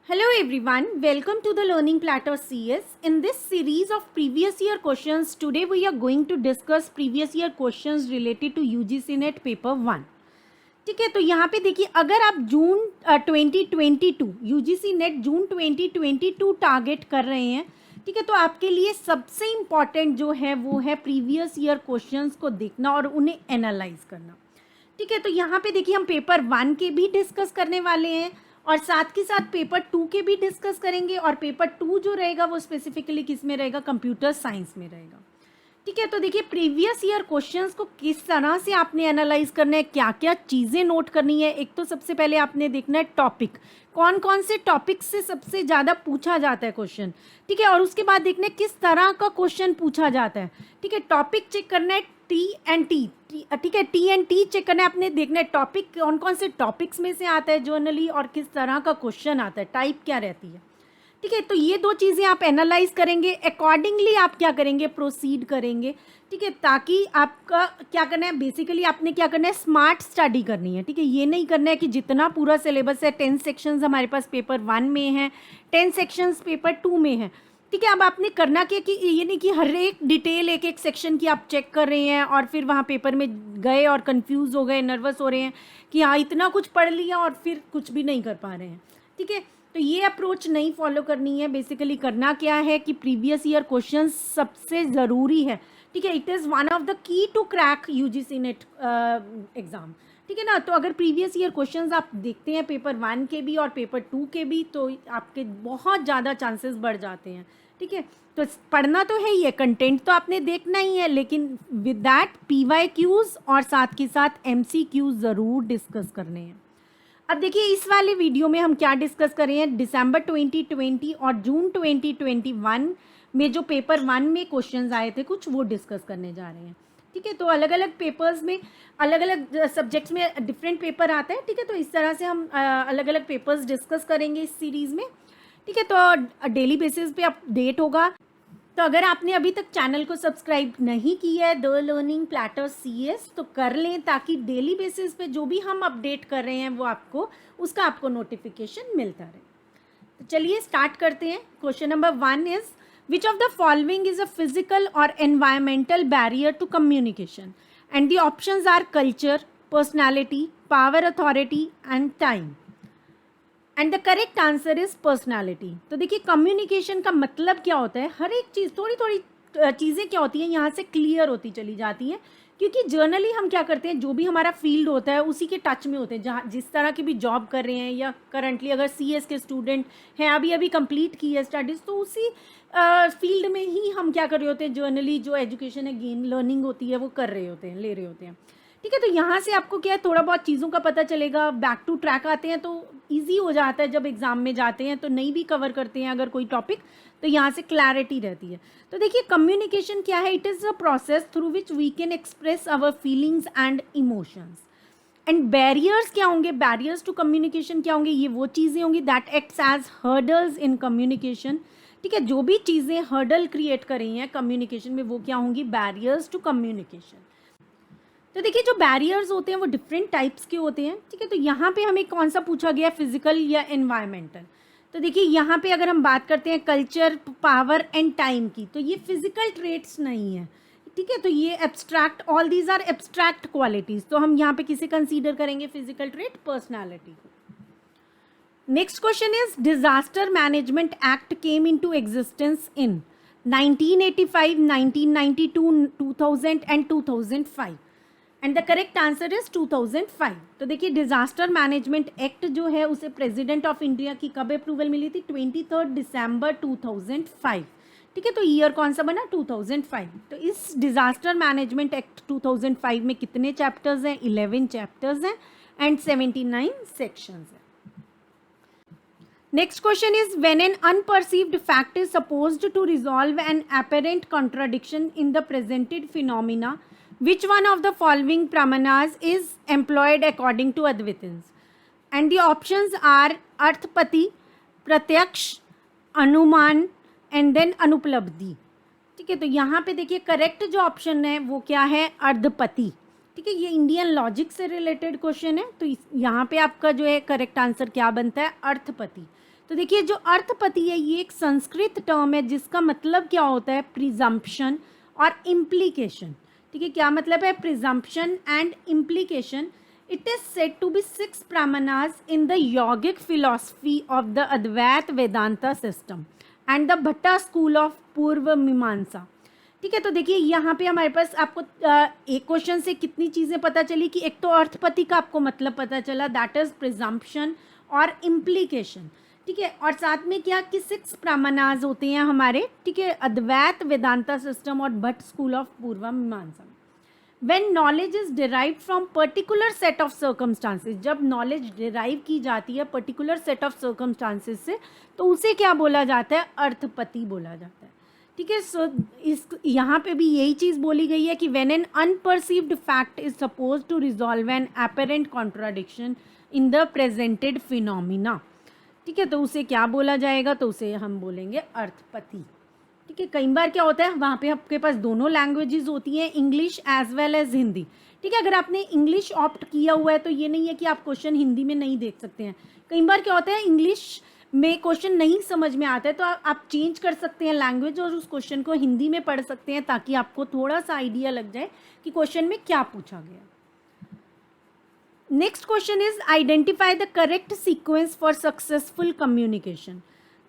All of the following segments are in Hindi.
Hello everyone, welcome to the Learning Plateau CS. In this series of previous year questions, today we are going to discuss previous year questions related to UGC NET paper 1. ठीक है, तो यहाँ पे देखिए अगर आप जून 2022 UGC NET जून 2022 टारगेट कर रहे हैं, ठीक है, तो आपके लिए सबसे इम्पॉर्टेंट जो है वो है प्रीवियस ईयर क्वेश्चंस को देखना और उन्हें एनालाइज करना. ठीक है, तो यहाँ पे देखिए हम पेपर 1 के भी डिस्कस करने वाले हैं और साथ के साथ पेपर 2 के भी डिस्कस करेंगे और पेपर 2 जो रहेगा वो स्पेसिफिकली किस में रहेगा, कंप्यूटर साइंस में रहेगा. ठीक है, तो देखिए प्रीवियस ईयर क्वेश्चंस को किस तरह से आपने एनालाइज करना है, क्या क्या चीज़ें नोट करनी है. एक तो सबसे पहले आपने देखना है टॉपिक, कौन कौन से टॉपिक से सबसे ज़्यादा पूछा जाता है क्वेश्चन. ठीक है, और उसके बाद देखना है किस तरह का क्वेश्चन पूछा जाता है. ठीक है, टॉपिक चेक करना है T. ठीक है, T चेक करना है, आपने देखना है टॉपिक कौन कौन से टॉपिक्स में से आता है जनरली और किस तरह का क्वेश्चन आता है, टाइप क्या रहती है. ठीक है, तो ये दो चीज़ें आप एनालाइज करेंगे, अकॉर्डिंगली आप क्या करेंगे, प्रोसीड करेंगे. ठीक है, ताकि आपका क्या करना है, बेसिकली आपने क्या करना है, स्मार्ट स्टडी करनी है. ठीक है, ये नहीं करना है कि जितना पूरा सिलेबस है 10 सेक्शंस हमारे पास पेपर 1 में है, 10 सेक्शंस पेपर 2 में है. ठीक है, अब आपने करना क्या कि ये नहीं कि हर एक डिटेल एक एक सेक्शन की आप चेक कर रहे हैं और फिर वहाँ पेपर में गए और कंफ्यूज हो गए, नर्वस हो रहे हैं कि हाँ इतना कुछ पढ़ लिया और फिर कुछ भी नहीं कर पा रहे हैं. ठीक है, तो ये अप्रोच नहीं फॉलो करनी है. बेसिकली करना क्या है कि प्रीवियस ईयर क्वेश्चन सबसे ज़रूरी है. ठीक है, it is one of the key to crack UGC NET exam. ठीक है ना, तो अगर प्रीवियस ईयर क्वेश्चंस आप देखते हैं पेपर 1 के भी और पेपर 2 के भी, तो आपके बहुत ज़्यादा चांसेस बढ़ जाते हैं. ठीक है, तो पढ़ना तो है ही है, कंटेंट तो आपने देखना ही है, लेकिन विद दैट PYQs और साथ के साथ MCQs ज़रूर डिस्कस करने हैं. अब देखिए इस वाले वीडियो में हम क्या डिस्कस कर रहे हैं, दिसंबर 2020 और जून 2021 में जो पेपर 1 में क्वेश्चंस आए थे कुछ, वो डिस्कस करने जा रहे हैं. ठीक है, तो अलग अलग पेपर्स में अलग अलग सब्जेक्ट्स में डिफरेंट पेपर आता है. ठीक है, तो इस तरह से हम अलग अलग पेपर्स डिस्कस करेंगे इस सीरीज़ में. ठीक है, तो डेली बेसिस पे अपडेट होगा. तो अगर आपने अभी तक चैनल को सब्सक्राइब नहीं किया है द लर्निंग प्लेटर CS, तो कर लें ताकि डेली बेसिस पे जो भी हम अपडेट कर रहे हैं वो आपको नोटिफिकेशन मिलता रहे. तो चलिए स्टार्ट करते हैं. Question number 1 is which of the following is a physical और environmental barrier to communication, and the options are culture, personality, power authority and time. And the correct answer is personality. तो देखिए कम्युनिकेशन का मतलब क्या होता है, हर एक चीज़ थोड़ी थोड़ी चीज़ें क्या होती हैं यहाँ से क्लियर होती चली जाती हैं, क्योंकि जर्नली हम क्या करते हैं, जो भी हमारा फील्ड होता है उसी के टच में होते हैं. जहाँ जिस तरह की भी जॉब कर रहे हैं या करंटली अगर CS के स्टूडेंट हैं, अभी अभी कंप्लीट की है स्टडीज़, तो उसी फील्ड में ही हम क्या कर रहे होते हैं, जर्नली जो एजुकेशन है, गेन लर्निंग होती है वो कर रहे होते हैं, ले रहे होते हैं. ठीक है, तो यहाँ से आपको क्या है, थोड़ा बहुत चीज़ों का पता चलेगा. बैक टू ट्रैक आते हैं तो ईजी हो जाता है, जब एग्ज़ाम में जाते हैं तो नहीं भी कवर करते हैं अगर कोई टॉपिक, तो यहाँ से क्लैरिटी रहती है. तो देखिए कम्युनिकेशन क्या है, it is a process through which we can express our feelings and emotions. And barriers क्या होंगे, बैरियर्स टू कम्युनिकेशन क्या होंगे, ये वो चीज़ें होंगी that acts as hurdles in communication. ठीक है, जो भी चीज़ें हर्डल क्रिएट कर रही हैं कम्युनिकेशन में, वो क्या होंगी, बैरियर्स टू कम्युनिकेशन. तो देखिए जो बैरियर्स होते हैं वो डिफरेंट टाइप्स के होते हैं. ठीक है, तो यहाँ पे हमें कौन सा पूछा गया, फिजिकल या एनवायरमेंटल. तो देखिए यहाँ पे अगर हम बात करते हैं कल्चर, पावर एंड टाइम की, तो ये फिजिकल ट्रेट्स नहीं है. ठीक है, तो ये abstract, all these are abstract qualities. तो हम यहाँ पे किसे कंसीडर करेंगे, फिजिकल ट्रेट, पर्सनैलिटी को. Next question is disaster management act came into existence in 1985, 1992, 2000 and 2005. And the correct answer is 2005. तो देखिए डिजास्टर मैनेजमेंट एक्ट जो है उसे प्रेसिडेंट ऑफ इंडिया की कब अप्रूवल मिली थी, 23 दिसंबर 2005. ठीक है, तो ईयर कौन सा बना, 2005. तो इस डिजास्टर मैनेजमेंट एक्ट 2005 में कितने चैप्टर्स हैं, 11 चैप्टर्स हैं एंड 79 सेक्शंस हैं. Next question is when an unperceived fact is supposed to resolve an apparent contradiction in the presented phenomena, which one of the following pramanas is employed according to Advaitins? And the options are Arthpati, Pratyaksh, Anuman and then Anuplabdhi. ठीक है, तो यहाँ पे देखिए करेक्ट जो ऑप्शन है वो क्या है, अर्धपति. ठीक है, ये इंडियन लॉजिक से रिलेटेड क्वेश्चन है। तो यहाँ पे आपका जो है करेक्ट आंसर क्या बनता है, अर्थपति। तो देखिए जो अर्थपति है ये एक संस्कृत टर्म है जिसका मतलब क्या होता है, प्रिजम्पशन और इम्प्लीकेशन। ठीक है, क्या मतलब है, presumption and implication. It is said to be 6 pramanas in the yogic philosophy of the Advaita Vedanta system and the Bhatta school of Purva Mimamsa. ठीक है, तो देखिए यहाँ पे हमारे पास आपको एक क्वेश्चन से कितनी चीज़ें पता चली कि एक तो अर्थपति का आपको मतलब पता चला, दैट इज प्रिजम्पशन और इम्प्लीकेशन। ठीक है, और साथ में क्या कि 6 प्रामाणास होते हैं हमारे, ठीक है, अद्वैत वेदांता सिस्टम और भट्ट स्कूल ऑफ पूर्व मीमांसा। When knowledge is derived from particular set of circumstances, जब knowledge derive की जाती है particular set of circumstances से, तो उसे क्या बोला जाता है, अर्थपति बोला जाता है। ठीक है, सो इस यहाँ पे भी यही चीज़ बोली गई है कि when an unperceived fact is supposed to resolve an apparent contradiction in the presented phenomena। ठीक है, तो उसे क्या बोला जाएगा, तो उसे हम बोलेंगे अर्थपति। ठीक है, कई बार क्या होता है वहाँ पे आपके पास दोनों लैंग्वेजेस होती हैं, English as well as Hindi. ठीक है, अगर आपने इंग्लिश ऑप्ट किया हुआ है तो ये नहीं है कि आप क्वेश्चन हिंदी में नहीं देख सकते हैं। कई बार क्या होता है इंग्लिश में क्वेश्चन नहीं समझ में आता है तो आप चेंज कर सकते हैं लैंग्वेज और उस क्वेश्चन को हिंदी में पढ़ सकते हैं ताकि आपको थोड़ा सा आइडिया लग जाए कि क्वेश्चन में क्या पूछा गया। Next question is identify the correct sequence for successful communication.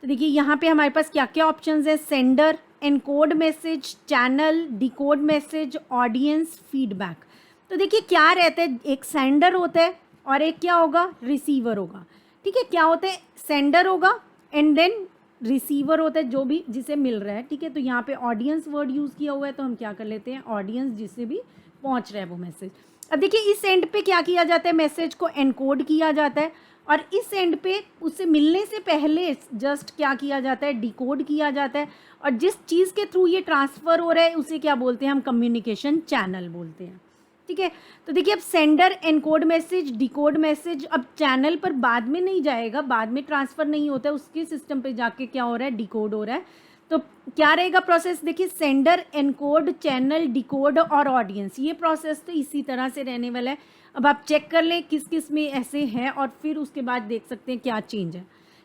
तो देखिए यहाँ पे हमारे पास क्या क्या ऑप्शंस है, sender, encode message, channel, decode message, audience, feedback. तो देखिए क्या रहता है, एक सेंडर होता है और एक क्या होगा, रिसीवर होगा। ठीक है, क्या होता है, सेंडर होगा एंड देन रिसीवर होता है जो भी जिसे मिल रहा है। ठीक है, तो यहाँ पे ऑडियंस वर्ड यूज़ किया हुआ है तो हम क्या कर लेते हैं, ऑडियंस जिसे भी पहुँच रहा है वो मैसेज। अब देखिए इस एंड पे क्या किया जाता है, मैसेज को एनकोड किया जाता है और इस एंड पे उससे मिलने से पहले जस्ट क्या किया जाता है, डिकोड किया जाता है। और जिस चीज़ के थ्रू ये ट्रांसफ़र हो रहा है उसे क्या बोलते हैं, हम कम्युनिकेशन चैनल बोलते हैं। ठीक है, तो देखिए अब sender, encode message, decode message अब चैनल पर बाद में नहीं जाएगा, बाद में ट्रांसफ़र नहीं होता है, उसके सिस्टम पे जाके क्या हो रहा है, डिकोड हो रहा है। तो क्या रहेगा प्रोसेस, देखिए सेंडर, एनकोड, चैनल, डिकोड और ऑडियंस, ये प्रोसेस तो इसी तरह से रहने वाला है। अब आप चेक कर लें किस किस में ऐसे है और फिर उसके बाद देख सकते हैं क्या चेंज है।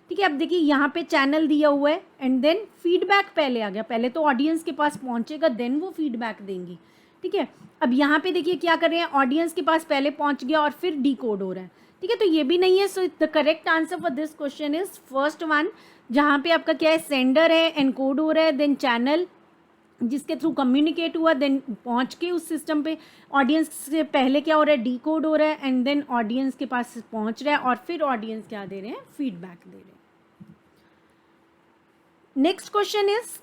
ठीक है, अब देखिए यहाँ पे चैनल दिया हुआ है एंड देन फीडबैक पहले आ गया, पहले तो ऑडियंस के पास पहुँचेगा देन वो फीडबैक देंगी। ठीक है, अब यहाँ पे देखिए क्या कर रहे हैं, ऑडियंस के पास पहले पहुँच गया और फिर डिकोड हो रहा है। ठीक है, तो ये भी नहीं है। So the correct answer for this question is first one, जहाँ पे आपका क्या है, सेंडर है, एनकोड हो रहा है, देन चैनल जिसके थ्रू कम्युनिकेट हुआ, देन पहुंच के उस सिस्टम पे ऑडियंस से पहले क्या हो रहा है, डिकोड हो रहा है एंड देन ऑडियंस के पास पहुंच रहा है और फिर ऑडियंस क्या दे रहे हैं, फीडबैक दे रहे हैं। Next question is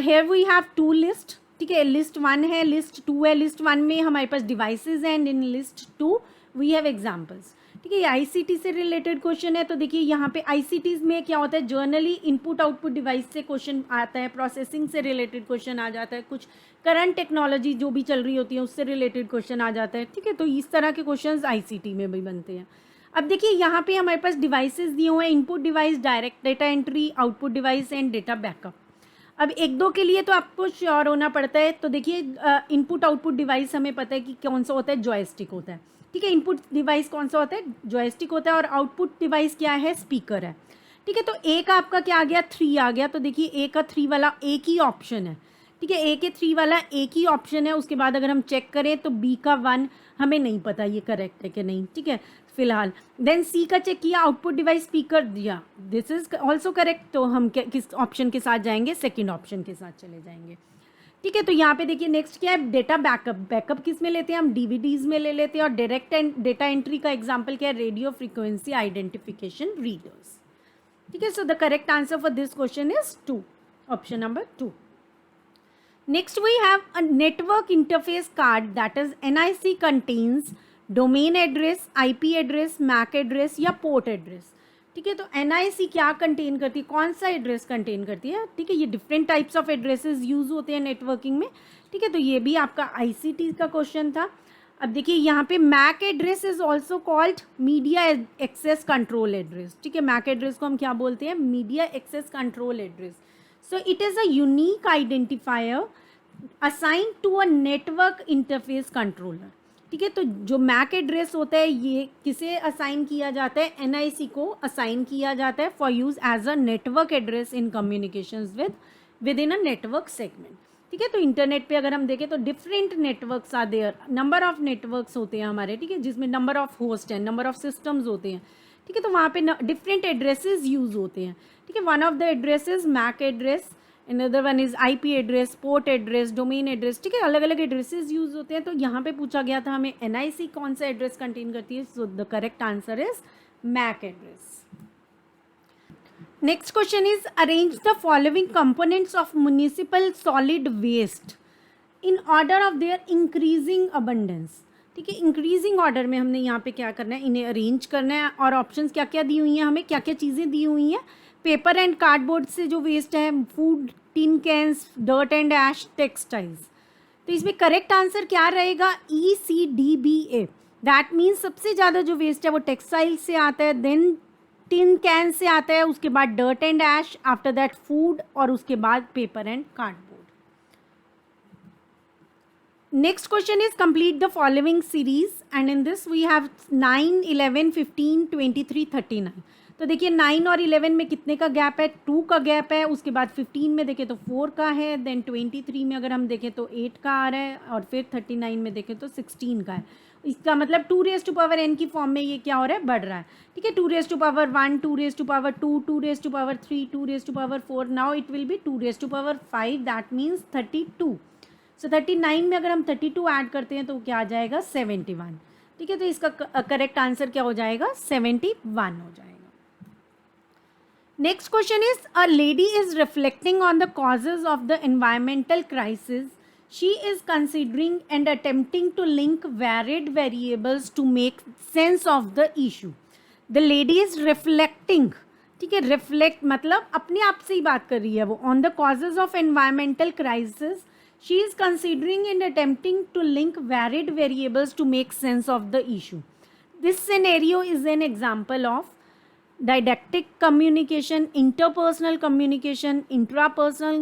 here we have to list. ठीक है, लिस्ट 1 है, लिस्ट 2 है। लिस्ट 1 में हमारे पास डिवाइसेस हैं and in list 2 we have examples. ठीक है, ये आईसीटी से रिलेटेड क्वेश्चन है। तो देखिए यहाँ पे आईसीटीज में क्या होता है, जर्नली इनपुट आउटपुट डिवाइस से क्वेश्चन आता है, प्रोसेसिंग से रिलेटेड क्वेश्चन आ जाता है, कुछ करंट टेक्नोलॉजी जो भी चल रही होती है उससे रिलेटेड क्वेश्चन आ जाता है। ठीक है, तो इस तरह के क्वेश्चन आईसीटी में भी बनते हैं। अब देखिए यहाँ पे हमारे पास डिवाइसेस दिए हुए हैं, input device, direct data entry, output device and data backup. अब एक दो के लिए तो आपको श्योर होना पड़ता है। तो देखिए इनपुट आउटपुट डिवाइस हमें पता है कि कौन सा होता है, जॉयस्टिक होता है। ठीक है, इनपुट डिवाइस कौन सा होता है, जॉयस्टिक होता है और आउटपुट डिवाइस क्या है, स्पीकर है। ठीक है, तो ए का आपका क्या आ गया, 3 आ गया। तो देखिए ए का 3 वाला एक ही ऑप्शन है। ठीक है, ए के 3 वाला एक ही ऑप्शन है। उसके बाद अगर हम चेक करें तो बी का 1 हमें नहीं पता ये करेक्ट है कि नहीं। ठीक है, फिलहाल देन सी का चेक किया, आउटपुट डिवाइस स्पीकर दिया, दिस इज ऑल्सो करेक्ट। तो हम किस ऑप्शन के साथ जाएंगे, सेकेंड ऑप्शन के साथ चले जाएंगे। ठीक है, तो यहाँ पे देखिए नेक्स्ट क्या है, डेटा बैकअप। बैकअप किस में लेते हैं, हम डीवीडीज में ले लेते हैं। और डायरेक्ट डेटा एंट्री का एग्जांपल क्या है, रेडियो फ्रीक्वेंसी आइडेंटिफिकेशन रीडर्स। ठीक है, so the correct answer for this question is 2, option number 2. Next we have a network interface card, that is NIC contains domain address, IP address, MAC address या port address. ठीक है, तो NIC क्या कंटेन करती है, कौन सा एड्रेस कंटेन करती है. ठीक है, ये different types of addresses use होते हैं नेटवर्किंग में. ठीक है, तो ये भी आपका ICT का क्वेश्चन था. अब देखिए यहाँ पे MAC address is also called media access control address. ठीक है, मैक एड्रेस को हम क्या बोलते हैं, media access control address. So it is a unique identifier assigned to a network interface controller. ठीक है। तो जो मैक एड्रेस होता है ये किसे असाइन किया जाता है, एनआईसी को असाइन किया जाता है for use as a network address in communications within a network segment. ठीक है। तो इंटरनेट पे अगर हम देखें तो different networks are there, number of networks होते हैं हमारे, ठीक है, जिसमें नंबर ऑफ होस्ट हैं, नंबर ऑफ सिस्टम्स होते हैं। ठीक है। तो वहाँ पे डिफरेंट एड्रेसेस यूज होते हैं। ठीक है। One of the addresses MAC address, another one is IP address, port address, domain address. ठीक है। अलग अलग एड्रेसेस यूज होते हैं। तो यहाँ पे पूछा गया था हमें एनआईसी कौन सा एड्रेस कंटेन करती है, so the correct answer is MAC address. Next question is arrange the following components of municipal solid waste in order of their increasing abundance। ठीक है। इंक्रीजिंग ऑर्डर में हमने यहाँ पे क्या करना है, इन्हें अरेंज करना है। और ऑप्शंस क्या क्या दी हुई हैं, हमें क्या क्या चीज़ें दी हुई हैं। पेपर एंड कार्डबोर्ड से जो वेस्ट है, food, tin cans, dirt and ash, textiles. तो इसमें करेक्ट आंसर क्या रहेगा, ECDBA। दैट मीन्स सबसे ज़्यादा जो वेस्ट है वो टेक्सटाइल से आता है, देन टिन कैन से आता है, उसके बाद dirt and ash, after that food, और उसके बाद paper and cardboard. Next question is complete the following series and in this we have 9, 11, 15, 23, 39। तो देखिए 9 और 11 में कितने का गैप है, 2 का गैप है। उसके बाद 15 में देखें तो 4 का है, देन 23 में अगर हम देखें तो 8 का आ रहा है, और फिर 39 में देखें तो 16 का है। इसका मतलब 2n की फॉर्म में ये क्या हो रहा है, बढ़ रहा है। ठीक है। 2n1, 2n2, 2n3, 2n4, now it will be 2n5, that means 32। सो 39 में अगर हम 32 ऐड करते हैं तो क्या आ जाएगा, 71। ठीक है। तो इसका करेक्ट आंसर क्या हो जाएगा, 71 हो जाएगा। Next question is a lady is reflecting on the causes of the environmental crisis. She is considering and attempting to link varied variables to make sense of the issue. The lady is reflecting। ठीक है। रिफ्लेक्ट मतलब अपने आप से ही बात कर रही है वो, on the causes of environmental crisis. She is considering and attempting to link varied variables to make sense of the issue. This scenario is an example of didactic communication, interpersonal communication, intrapersonal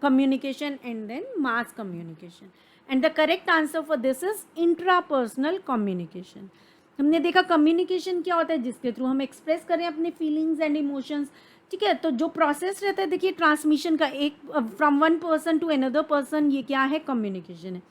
communication, and then mass communication. And the correct answer for this is intrapersonal communication. हमने देखा कम्युनिकेशन क्या होता है, जिसके थ्रू हम एक्सप्रेस करें अपने फीलिंग्स एंड इमोशंस। ठीक है। तो जो प्रोसेस रहता है, देखिए ट्रांसमिशन का, एक from one person to another person, ये क्या है, कम्युनिकेशन है।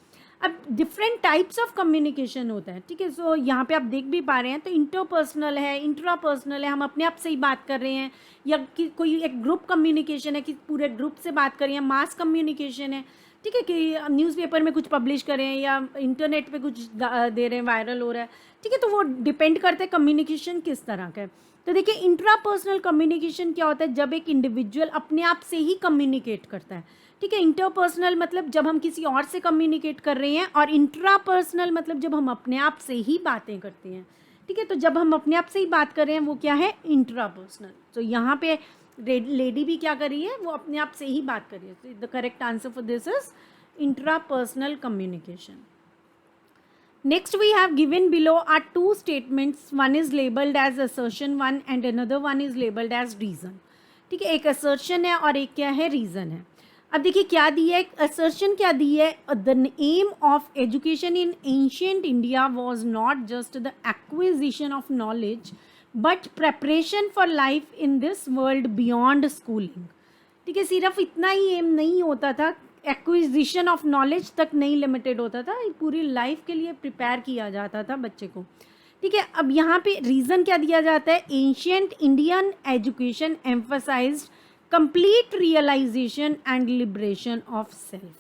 अब डिफरेंट टाइप्स ऑफ कम्युनिकेशन होता है। ठीक है। सो यहाँ पे आप देख भी पा रहे हैं, तो इंटरपर्सनल है, इंट्रापर्सनल है, हम अपने आप से ही बात कर रहे हैं, या कि कोई एक ग्रुप कम्युनिकेशन है कि पूरे ग्रुप से बात कर रहे हैं, मास कम्युनिकेशन है। ठीक है। कि न्यूज़पेपर में कुछ पब्लिश करें या इंटरनेट पे कुछ दे रहे हैं, वायरल हो रहा है। ठीक है। तो वो डिपेंड करता है कम्युनिकेशन किस तरह का है। तो देखिए इंट्रापर्सनल कम्युनिकेशन क्या होता है, जब एक इंडिविजुअल अपने आप से ही कम्युनिकेट करता है। ठीक है। इंटरपर्सनल मतलब जब हम किसी और से कम्युनिकेट कर रहे हैं, और इंट्रापर्सनल मतलब जब हम अपने आप से ही बातें करते हैं। ठीक है। तो जब हम अपने आप से ही बात कर रहे हैं वो क्या है, इंट्रापर्सनल। तो यहाँ पे लेडी भी क्या कर रही है, वो अपने आप से ही बात कर रही है। तो the correct answer for this is intrapersonal communication. Next we have given below are two statements. One is labeled as assertion 1 and another one is labeled as reason. ठीक है। एक assertion है और एक क्या है, reason है। अब देखिए क्या दी है, assertion क्या दी है, the aim of education in ancient India was not just the acquisition of knowledge but preparation for life in this world beyond schooling। ठीक है। सिर्फ इतना ही एम नहीं होता था, एक्विजिशन ऑफ नॉलेज तक नहीं लिमिटेड होता था, पूरी लाइफ के लिए प्रिपेयर किया जाता था बच्चे को। ठीक है। अब यहाँ पे रीज़न क्या दिया जाता है, ancient Indian education emphasized complete realization and liberation of self.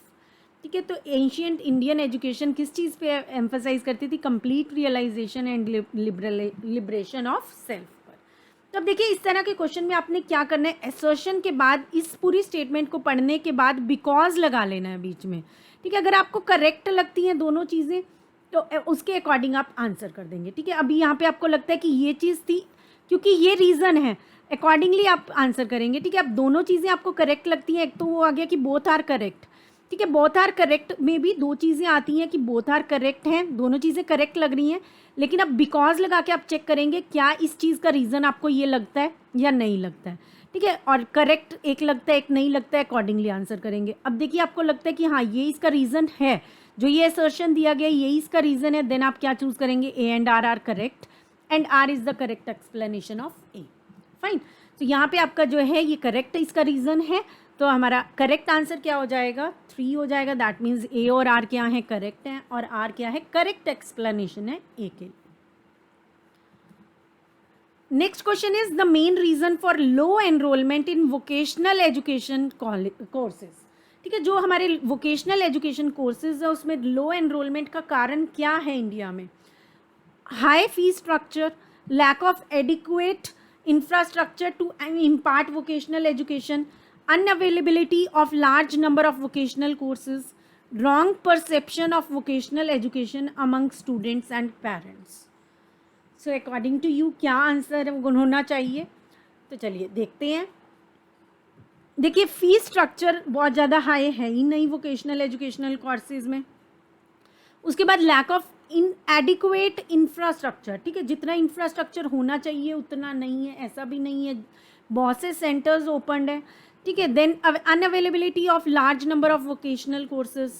ठीक है। तो एंशियंट इंडियन एजुकेशन किस चीज़ पे एम्फसाइज करती थी, complete realization and liberation of self. तो अब देखिए इस तरह के क्वेश्चन में आपने क्या करना है, असर्शन के बाद इस पूरी स्टेटमेंट को पढ़ने के बाद बिकॉज लगा लेना है बीच में। ठीक है। अगर आपको करेक्ट लगती हैं दोनों चीज़ें तो उसके अकॉर्डिंग आप आंसर कर देंगे। ठीक है। अभी यहाँ पे आपको लगता है कि ये चीज़ थी क्योंकि ये रीज़न है, अकॉर्डिंगली आप आंसर करेंगे। ठीक है। अब दोनों चीज़ें आपको करेक्ट लगती हैं, एक तो वो आ गया कि बोथ आर करेक्ट। ठीक है। बोथ आर करेक्ट में भी दो चीज़ें आती हैं कि बोथ आर करेक्ट हैं, दोनों चीज़ें करेक्ट लग रही हैं, लेकिन अब बिकॉज लगा के आप चेक करेंगे क्या इस चीज़ का रीज़न आपको ये लगता है या नहीं लगता है। ठीक है। और करेक्ट एक लगता है एक नहीं लगता है, अकॉर्डिंगली आंसर करेंगे। अब देखिए आपको लगता है कि हाँ ये इसका रीज़न है, जो ये असर्शन दिया गया यही इसका रीज़न है, देन आप क्या चूज़ करेंगे, A and R correct and R is the correct explanation of A. Fine, तो यहाँ पे आपका जो है ये करेक्ट इसका रीज़न है, तो हमारा करेक्ट आंसर क्या हो जाएगा, 3 हो जाएगा। दैट मीन्स ए और आर क्या है, करेक्ट है, और आर क्या है, करेक्ट एक्सप्लेनेशन है ए के। Next question is the main reason for low enrolment in vocational education courses. ठीक है, जो हमारे वोकेशनल एजुकेशन कोर्सेज है उसमें लो एनरोलमेंट का कारण क्या है इंडिया में? High fee structure, lack of adequate infrastructure to impart vocational education, unavailability of large number of vocational courses, wrong perception of vocational education among students and parents. So according to you क्या आंसर होना चाहिए? तो चलिए देखते हैं। देखिए फीस स्ट्रक्चर बहुत ज़्यादा हाई है ही नहीं वोकेशनल एजुकेशनल कोर्सेज में। उसके बाद लैक ऑफ इनएडिक्वेट इंफ्रास्ट्रक्चर, ठीक है, जितना इंफ्रास्ट्रक्चर होना चाहिए उतना नहीं है, ऐसा भी नहीं है, बहुत से सेंटर्स ओपनड है, ठीक है। Then unavailability of large number of vocational courses,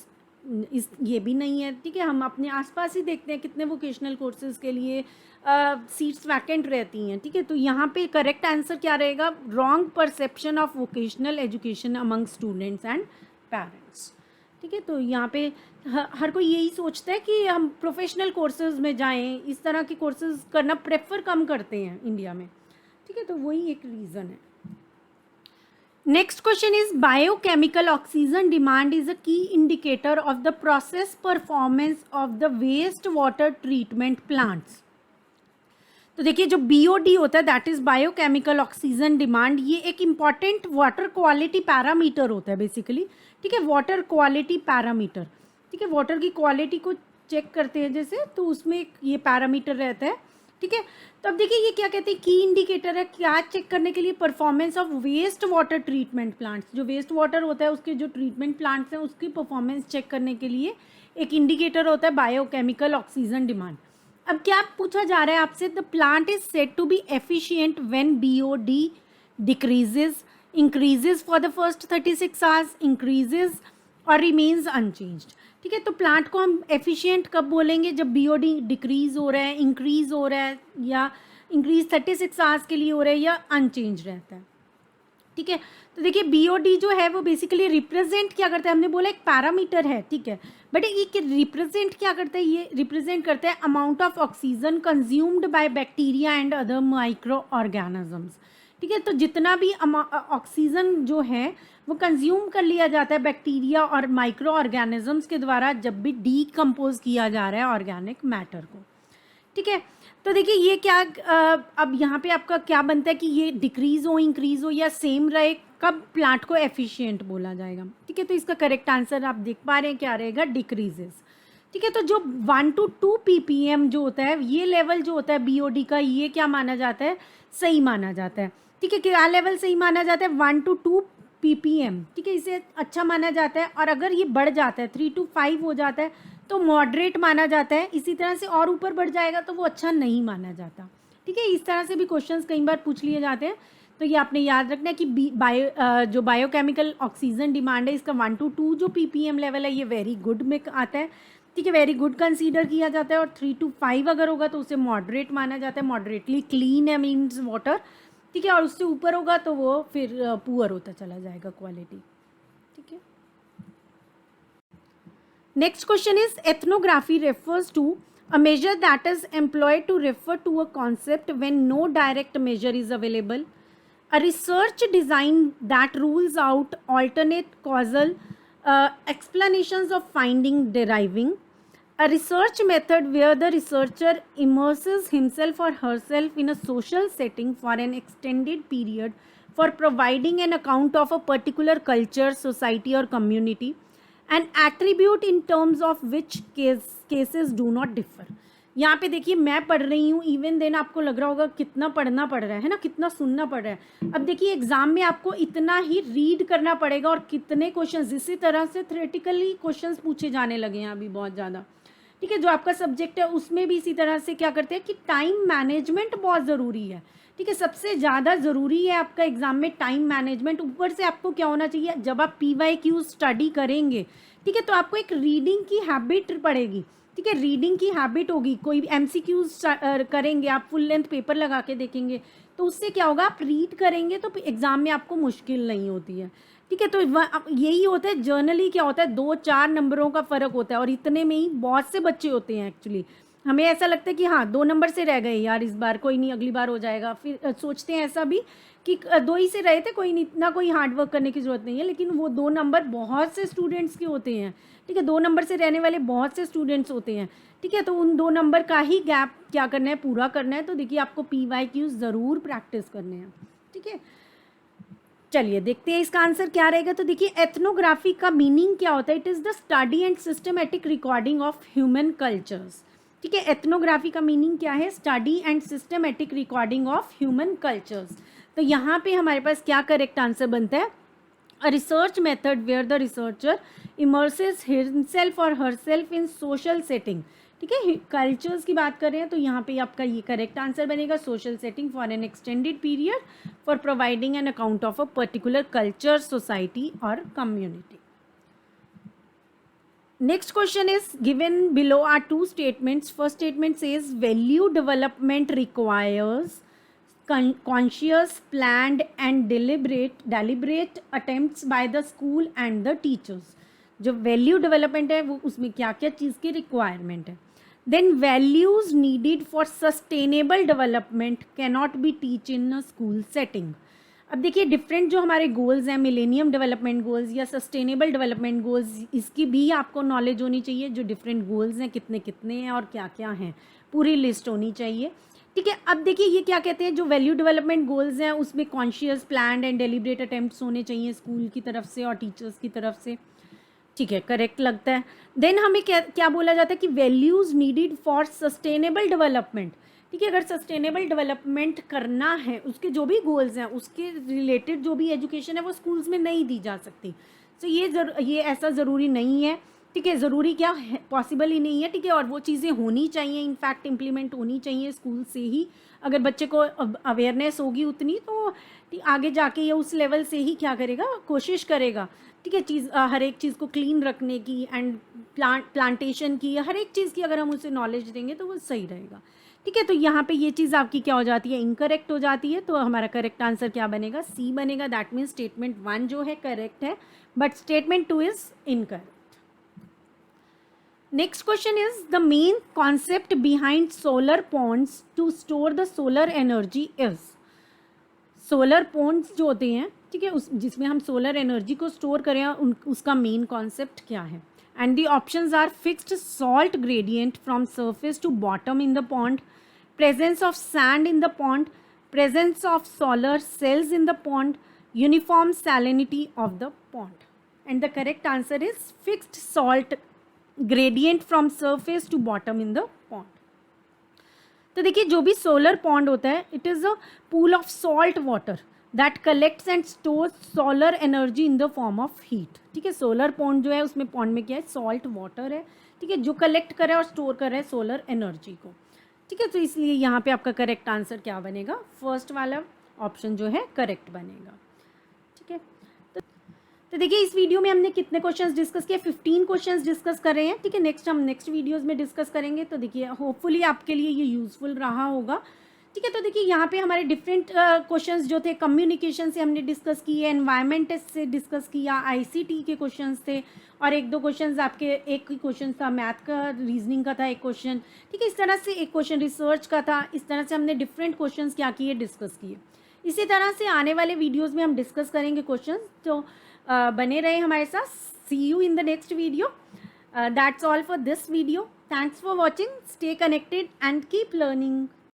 इस ये भी नहीं है, ठीक है। हम अपने आसपास ही देखते हैं कितने वोकेशनल कोर्सेज के लिए सीट्स वैकेंट रहती हैं, ठीक है। तो यहाँ पे करेक्ट आंसर क्या रहेगा, wrong perception of vocational education among students and parents, ठीक है। तो यहाँ पे हर कोई यही सोचता है कि हम प्रोफेशनल कोर्सेज में जाएं, इस तरह के कोर्सेज करना प्रेफर कम करते हैं इंडिया में, ठीक है। तो वही एक रीज़न है। Next question is biochemical oxygen demand is a key indicator of the process performance of the waste water treatment plants. तो देखिए जो BOD होता है that is biochemical oxygen demand, ये एक इम्पॉर्टेंट वाटर क्वालिटी पैरामीटर होता है बेसिकली, ठीक है। वाटर क्वालिटी पैरामीटर, ठीक है, वाटर की क्वालिटी को चेक करते हैं जैसे, तो उसमें एक ये पैरामीटर रहता है, ठीक है। तो अब देखिए ये क्या कहते हैं, की इंडिकेटर है, क्या चेक करने के लिए, performance of waste water treatment plants, जो वेस्ट वाटर होता है उसके जो ट्रीटमेंट प्लांट्स हैं उसकी परफॉर्मेंस चेक करने के लिए एक इंडिकेटर होता है बायोकेमिकल ऑक्सीजन डिमांड। अब क्या पूछा जा रहा है आपसे, the plant is said to be efficient when BOD decreases, increases for the first 36 hours, increases और रिमेन्स अनचेंज्ड, ठीक है। तो प्लांट को हम एफिशिएंट कब बोलेंगे, जब BOD डिक्रीज हो रहा है, इंक्रीज हो रहा है, या इंक्रीज 36 आवर्स के लिए हो रहा है, या अनचेंज रहता है, ठीक है। तो देखिए BOD जो है वो बेसिकली रिप्रेजेंट क्या करता है, हमने बोला एक पैरामीटर है, ठीक है, बट ये रिप्रेजेंट क्या करता है, ये रिप्रेजेंट करता है amount of oxygen consumed by bacteria and other micro organisms, ठीक है। तो जितना भी ऑक्सीजन जो है वो कंज्यूम कर लिया जाता है बैक्टीरिया और माइक्रो ऑर्गेनिजम्स के द्वारा जब भी डीकम्पोज किया जा रहा है ऑर्गेनिक मैटर को, ठीक है। तो देखिए ये क्या अब यहाँ पे आपका क्या बनता है कि ये डिक्रीज हो, इंक्रीज हो या सेम रहे, कब प्लांट को एफिशिएंट बोला जाएगा, ठीक है। तो इसका करेक्ट आंसर आप देख पा रहे हैं क्या रहेगा, डिक्रीजेस, ठीक है। तो जो 1 to 2 ppm जो होता है, ये लेवल जो होता है BOD का, ये क्या माना जाता है, सही माना जाता है, ठीक है। क्या लेवल सही माना जाता है, 1 to 2 ppm, ठीक है, इसे अच्छा माना जाता है। और अगर ये बढ़ जाता है 3 to 5 हो जाता है तो मॉडरेट माना जाता है, इसी तरह से और ऊपर बढ़ जाएगा तो वो अच्छा नहीं माना जाता, ठीक है। इस तरह से भी क्वेश्चंस कई बार पूछ लिए जाते हैं, तो ये आपने याद रखना है कि जो बायोकेमिकल ऑक्सीजन डिमांड है इसका 1 to 2 जो ppm लेवल है ये वेरी गुड में आता है, ठीक है, वेरी गुड कंसीडर किया जाता है। और 3 to 5 अगर होगा तो उसे मॉडरेट माना जाता है, मॉडरेटली क्लीन है मीन्स वाटर, ठीक है। और उससे ऊपर होगा तो वो फिर पुअर होता चला जाएगा क्वालिटी, ठीक है। Next question is ethnography refers to a measure that is employed to refer to a concept when no direct measure is available, a research design that rules out alternate causal explanations of finding deriving, a research method where the researcher immerses himself or herself in a social setting for an extended period for providing an account of a particular culture, society or community, an attribute in terms of which cases do not differ. यहाँ पे देखिए मैं पढ़ रही हूँ, इवन देन आपको लग रहा होगा कितना पढ़ना पड़ रहा है ना, कितना सुनना पड़ रहा है। अब देखिए एग्जाम में आपको इतना ही रीड करना पड़ेगा और कितने क्वेश्चंस, इसी तरह से थ्योरेटिकली क्वेश्चंस पूछे जाने लगे हैं अभी बहुत ज़्यादा, ठीक है। जो आपका सब्जेक्ट है उसमें भी इसी तरह से क्या करते हैं कि टाइम मैनेजमेंट बहुत ज़रूरी है, ठीक है, सबसे ज़्यादा ज़रूरी है आपका एग्जाम में टाइम मैनेजमेंट। ऊपर से आपको क्या होना चाहिए, जब आप PYQ स्टडी करेंगे, ठीक है, तो आपको एक रीडिंग की हैबिट पड़ेगी। ठीक है, रीडिंग की हैबिट होगी। कोई MCQs करेंगे, आप फुल लेंथ पेपर लगा के देखेंगे, तो उससे क्या होगा, आप रीड करेंगे तो एग्ज़ाम में आपको मुश्किल नहीं होती है। ठीक है, तो यही होता है जर्नली, क्या होता है 2-4 नंबरों का फ़र्क होता है, और इतने में ही बहुत से बच्चे होते हैं एक्चुअली। हमें ऐसा लगता है कि हाँ 2 नंबर से रह गए यार, इस बार कोई नहीं, अगली बार हो जाएगा। फिर सोचते हैं ऐसा भी कि 2 ही से रहे थे, कोई नहीं, इतना कोई हार्ड वर्क करने की ज़रूरत नहीं है। लेकिन वो 2 नंबर बहुत से स्टूडेंट्स के होते हैं। ठीक है, 2 नंबर से रहने वाले बहुत से स्टूडेंट्स होते हैं। ठीक है, तो उन 2 नंबर का ही गैप क्या करना है, पूरा करना है। तो देखिए आपको PYQ ज़रूर प्रैक्टिस करने हैं। ठीक है, चलिए देखते हैं इसका आंसर क्या रहेगा। तो देखिए एथनोग्राफी का मीनिंग क्या होता है, it is the study and systematic recording of human cultures. ठीक है, एथनोग्राफी का मीनिंग क्या है, study and systematic recording of human cultures. तो यहाँ पे हमारे पास क्या करेक्ट आंसर बनता है, a research method where the researcher immerses himself और हरसेल्फ इन सोशल सेटिंग। ठीक है, कल्चर्स की बात कर रहे हैं, तो यहाँ पे आपका ये करेक्ट आंसर बनेगा, social setting for an extended period for providing an account of a particular culture, society और community. Next question is given below are 2 statements. First statement says value development requires conscious, planned and deliberate attempts by the school and the teachers. जो वैल्यू डेवलपमेंट है वो उसमें क्या क्या चीज़ की रिक्वायरमेंट है। Then values needed for sustainable development cannot be teach in a school setting. अब देखिए डिफरेंट जो हमारे गोल्स हैं, मिलेनियम डेवलपमेंट गोल्स या सस्टेनेबल डेवलपमेंट गोल्स, इसकी भी आपको नॉलेज होनी चाहिए। जो डिफरेंट गोल्स हैं कितने कितने हैं और क्या क्या हैं, पूरी लिस्ट होनी चाहिए। ठीक है, अब देखिए ये क्या कहते हैं, जो वैल्यू डेवलपमेंट गोल्स हैं उसमें conscious, planned and deliberate attempts होने चाहिए स्कूल की तरफ से और टीचर्स की तरफ से। ठीक है, करेक्ट लगता है। देन हमें क्या क्या बोला जाता है कि values needed for sustainable development. ठीक है, अगर सस्टेनेबल डेवलपमेंट करना है, उसके जो भी गोल्स हैं उसके रिलेटेड जो भी एजुकेशन है वो स्कूल्स में नहीं दी जा सकती। तो ये ऐसा ज़रूरी नहीं है। ठीक है, ज़रूरी क्या है, पॉसिबल ही नहीं है। ठीक है, और वो चीज़ें होनी चाहिए, इनफैक्ट इम्प्लीमेंट होनी चाहिए स्कूल से ही। अगर बच्चे को अवेयरनेस होगी उतनी, तो आगे जाके ये उस लेवल से ही क्या करेगा, कोशिश करेगा। ठीक है, हर एक चीज़ को क्लीन रखने की एंड प्लांटेशन की, हर एक चीज़ की अगर हम उसे नॉलेज देंगे तो वो सही रहेगा। ठीक है, तो यहाँ पे ये चीज़ आपकी क्या हो जाती है, इनकरेक्ट हो जाती है। तो हमारा करेक्ट आंसर क्या बनेगा, C बनेगा। दैट मीन्स स्टेटमेंट 1 जो है करेक्ट है, but statement 2 is incorrect. Next question is the main concept behind solar ponds to store the solar energy is. Solar ponds जो होते हैं, ठीक है, उस जिसमें हम सोलर एनर्जी को स्टोर करें, उसका मेन कॉन्सेप्ट क्या है। And the options are fixed salt gradient from surface to bottom in the pond, presence of sand in the pond, presence of solar cells in the pond, uniform salinity of the pond. And the correct answer is fixed salt gradient from surface to bottom in the pond. तो देखिए जो भी सोलर पॉन्ड होता है, it is a pool of salt water that collects and stores solar energy in the form of heat. ठीक है, सोलर पॉन्ड जो है उसमें पॉन्ड में क्या है, सॉल्ट वाटर है। ठीक है, जो कलेक्ट कर रहा है और स्टोर कर रहा है सोलर एनर्जी को। ठीक है, तो इसलिए यहाँ पे आपका करेक्ट आंसर क्या बनेगा, फर्स्ट वाला ऑप्शन जो है करेक्ट बनेगा। ठीक है, तो देखिए इस वीडियो में हमने कितने क्वेश्चंस डिस्कस किए, 15 क्वेश्चंस डिस्कस कर रहे हैं। ठीक है, हम नेक्स्ट वीडियोस में डिस्कस करेंगे। तो देखिए होपफुली आपके लिए ये यूज़फुल रहा होगा। ठीक है, तो देखिए यहाँ पे हमारे डिफरेंट क्वेश्चंस जो थे, कम्युनिकेशन से हमने डिस्कस किए, एनवायरनमेंट से डिस्कस किया, ICT के क्वेश्चंस थे, और 1-2 क्वेश्चंस आपके, एक क्वेश्चन था मैथ का, रीजनिंग का था एक क्वेश्चन। ठीक है, इस तरह से एक क्वेश्चन रिसर्च का था। इस तरह से हमने डिफरेंट क्वेश्चंस क्या किए, डिस्कस किए। इसी तरह से आने वाले वीडियोज़ में हम डिस्कस करेंगे क्वेश्चंस। तो बने रहे हमारे साथ। See you in the next video. That's all for this video. Thanks for watching. Stay connected and keep learning.